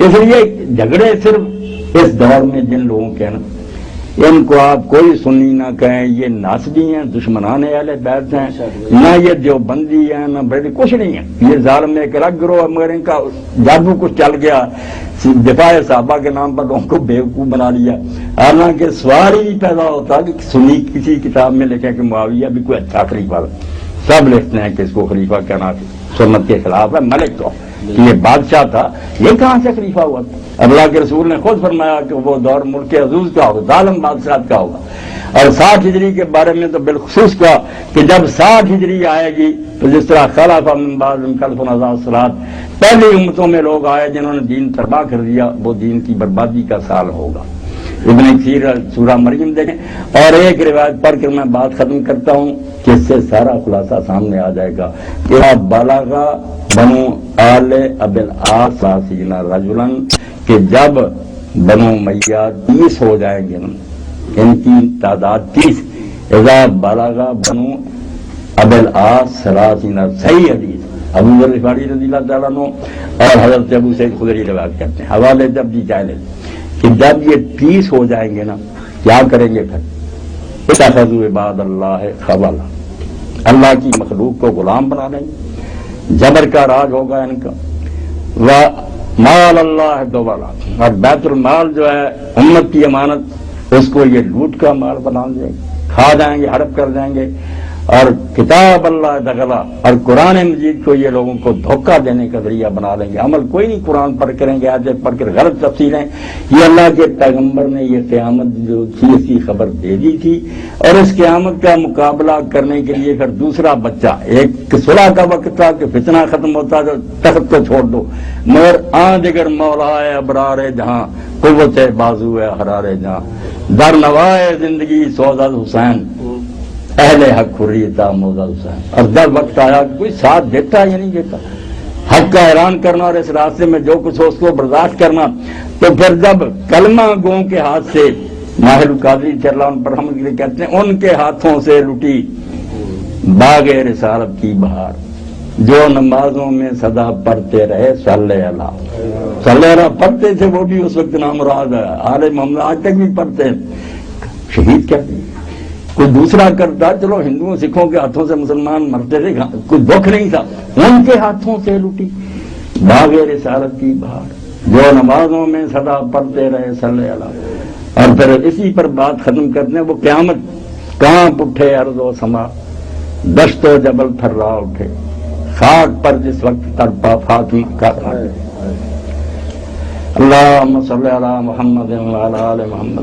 اس لیے جھگڑے صرف اس دور میں جن لوگوں کے نا، ان کو آپ کوئی سنی نہ کہیں، یہ ناصبی ہیں، دشمنان اہل بیت ہیں، نہ یہ دیوبندی ہیں، نہ بڑے کچھ نہیں ہیں، یہ ظالم ایک الگ گروہ ہے، مگر ان کا جادو کچھ چل گیا، دفاع صحابہ کے نام پر لوگوں کو بیوقوف بنا لیا۔ حالانکہ سوال ہی نہیں پیدا ہوتا کہ سنی کسی کتاب میں لکھیں کہ معاویہ بھی کوئی اچھا خلیفہ تھا، سب لکھتے ہیں کہ اس کو خلیفہ کہنا سنت کے خلاف ہے، ملک تو کہ یہ بادشاہ تھا، یہ کہاں سے خلیفہ ہوا؟ اللہ کے رسول نے خود فرمایا کہ وہ دور ملک عزوز کا ہوگا، ظالم بادشاہ کا ہوگا۔ اور 60 ہجری کے بارے میں تو بالخصوص کہا کہ جب 60 ہجری آئے گی تو جس طرح خلف من بعدہم خلف اضاعوا الصلاۃ، پہلی امتوں میں لوگ آئے جنہوں نے دین تباہ کر دیا، وہ دین کی بربادی کا سال ہوگا۔ ابن کثیر سورہ مریم دیکھیں، اور ایک روایت پڑھ کر میں بات ختم کرتا ہوں کہ اس سے سارا خلاصہ سامنے آ جائے گا کہ بالغ بنو آل ابی العاص 30 رجلا، کہ جب بنو امیہ 30 ہو جائیں گے نا، ان کی تعداد 30، اذا بالغ بنو ابی العاص 30، صحیح حدیث ابو ذر غفاری رضی اللہ تعالیٰ عنہ اور حضرت ابو سعید خدری روایت کرتے ہیں، حوالے جب جی چاہے کہ جب یہ 30 ہو جائیں گے نا، کیا کریں گے پھر؟ اتخذوا عباد اللہ خوالا، اللہ کی مخلوق کو غلام بنا لیں گے، جبر کا راج ہوگا ان کا، مال اللہ دوبارہ، اور بیت المال جو ہے امت کی امانت، اس کو یہ لوٹ کا مال بنا دیں گے، کھا جائیں گے، ہڑپ کر جائیں گے، اور کتاب اللہ دغلا، اور قرآن مجید کو یہ لوگوں کو دھوکہ دینے کا ذریعہ بنا لیں گے۔ عمل کوئی نہیں قرآن پڑھ کریں گے، آیتیں پڑھ کر غلط تفسیریں۔ یہ اللہ کے پیغمبر نے یہ قیامت جو تھی اس کی خبر دے دی تھی، اور اس قیامت کا مقابلہ کرنے کے لیے پھر دوسرا بچہ، ایک صلح کا وقت تھا کہ فتنہ ختم ہوتا تو تخت کو چھوڑ دو، مگر دیگر مولا ہے ابرار جہاں، قوت بازو ہے حرار جہاں، در نوائے زندگی سوزد حسین، اہل حق حریتا موزہ حسین۔ اور جب وقت آیا کہ کوئی ساتھ دیتا یا نہیں دیتا، حق کا اعلان کرنا اور اس راستے میں جو کچھ ہو اس کو برداشت کرنا، تو پھر جب کلمہ گوں کے ہاتھ سے، ماہر قادری چرلا ان پر رحمت کے لیے کہتے ہیں، ان کے ہاتھوں سے لٹی باغ رسالت کی بہار، جو نمازوں میں صدا پڑھتے رہے صلی اللہ پڑھتے تھے، وہ بھی اس وقت نامراد ہے، آل محمد آج تک بھی پڑھتے ہیں، شہید کہتے ہیں۔ کوئی دوسرا کرتا، چلو ہندوؤں سکھوں کے ہاتھوں سے مسلمان مرتے تھے، کوئی دکھ نہیں تھا، ان کے ہاتھوں سے لوٹی باغ رسالت کی بہار، جو نمازوں میں صدا پڑھتے رہے صلی اللہ۔ اور پھر اسی پر بات ختم کرتے ہیں، وہ قیامت کانپ اٹھے ارض و سما، دشت و جبل تھرا اٹھے، خاک پر جس وقت تڑپا فاطمہ کا اللہم صلی علی محمد وعلی آل محمد۔